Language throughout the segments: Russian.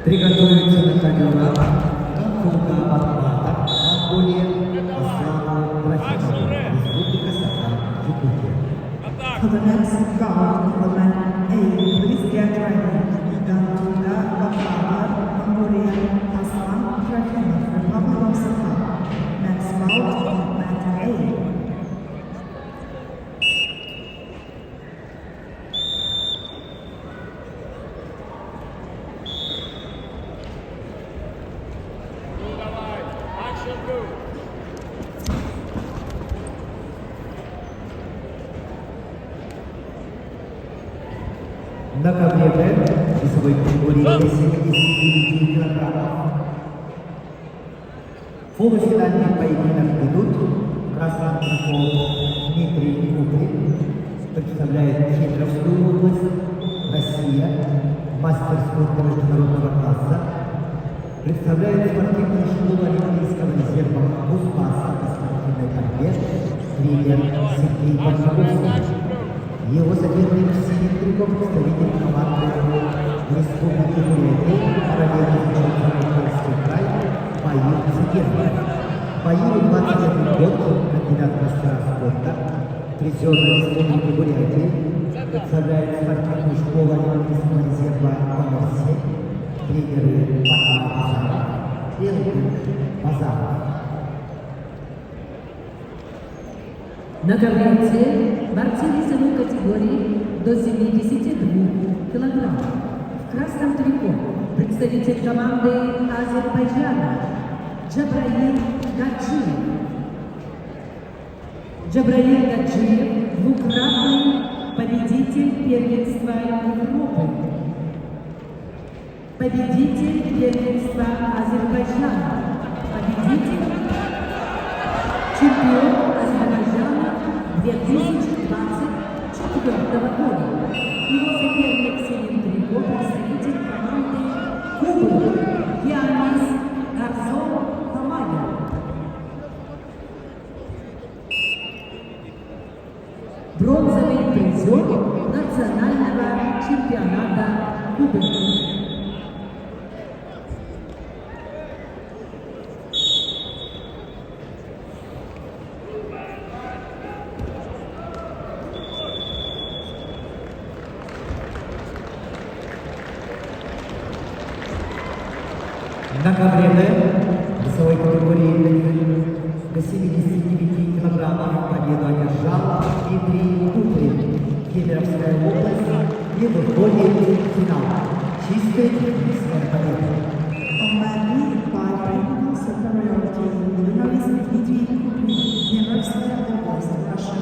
Приготовиться на ковер Конфуга Батмата, Монголия, Аслана Трофимова, Республика Саха-Якутия. For the next round, for man A, please get ready. Gantuga Batmata, Mongolia, Aslan Trofimov, Republic of Sakha. Next round of man A. На ковре Б весовой категории до 79 килограммов. Полуфинальный поединок идут. Красный Трухов Дмитрий Куприн представляет Хитровскую область, Россия, мастер спорта международного класса. Представляет спортивную школу Олимпийского резерва Кузбасса по спортивной борьбе, тренер Сергей Большаковский. Его соперник в синем трико представитель команды Республики Бурятия, параллельный Черноморский край, Баир Цукерберг. Баиру 21 год, кандидат в мастера спорта, призер Республики Бурятии, представляет спортивную школу Олимпийского резерва Поморье, тренеры Павел Базаров и Элвин Базаров. На ковре борцы весовой категории до 72 килограммов. В красном трико представитель команды Азербайджана Джабраил Гаджиев. Джабраил Гаджиев – двукратный победитель первенства Европы. Победитель первенства Азербайджана. Победитель чемпион Азербайджана 2024 года. Его соперник в синем трико представитель команды Кубы Янис Гарзон Таманя. Бронзовый призер национального чемпионата Кубы. На ковре Б весовой категории до 79 килограммов победу одержал Дмитрий Куприн, Кемеровская область, и выходит в финал. Чистая техническая победа. On man B, by technical superiority, the winner is Dmitry Kuprin, Kemmerovskaya Oblast, Russia.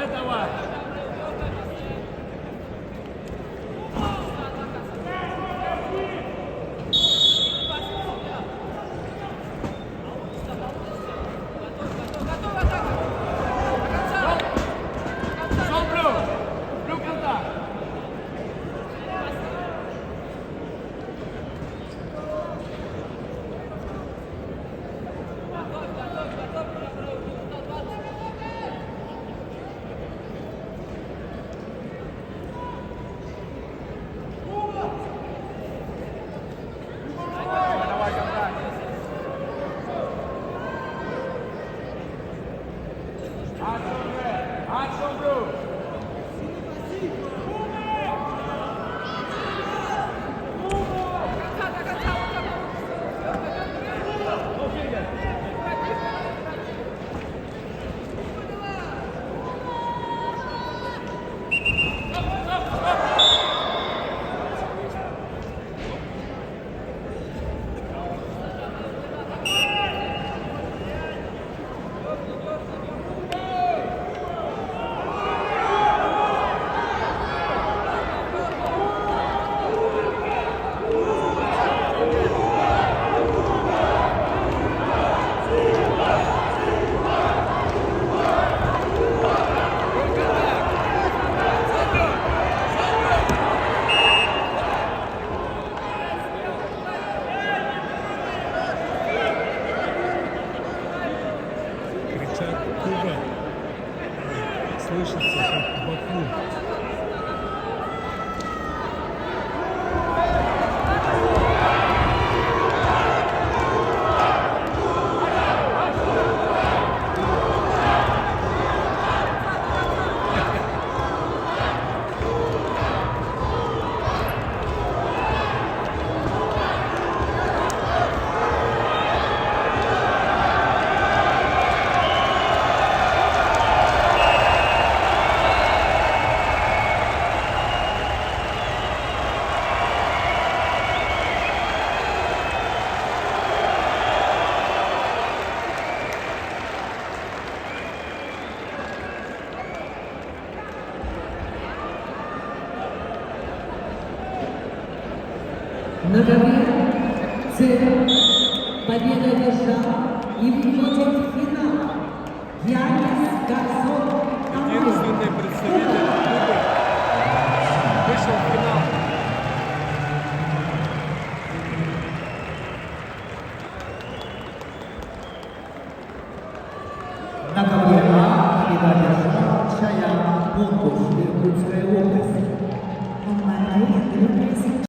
давай. Шел Брюк. Брюк контакт. Давай контакт. Акшн, Брюк. Кричат Куба. Слышится, как Баку. На ковре победа держава и выходит в финал. Янис Гарсон Амур. Единственный представитель Кубы вышел в финал. На ковре А победа держала Чая Монтуш, Иркутская область. On Monday,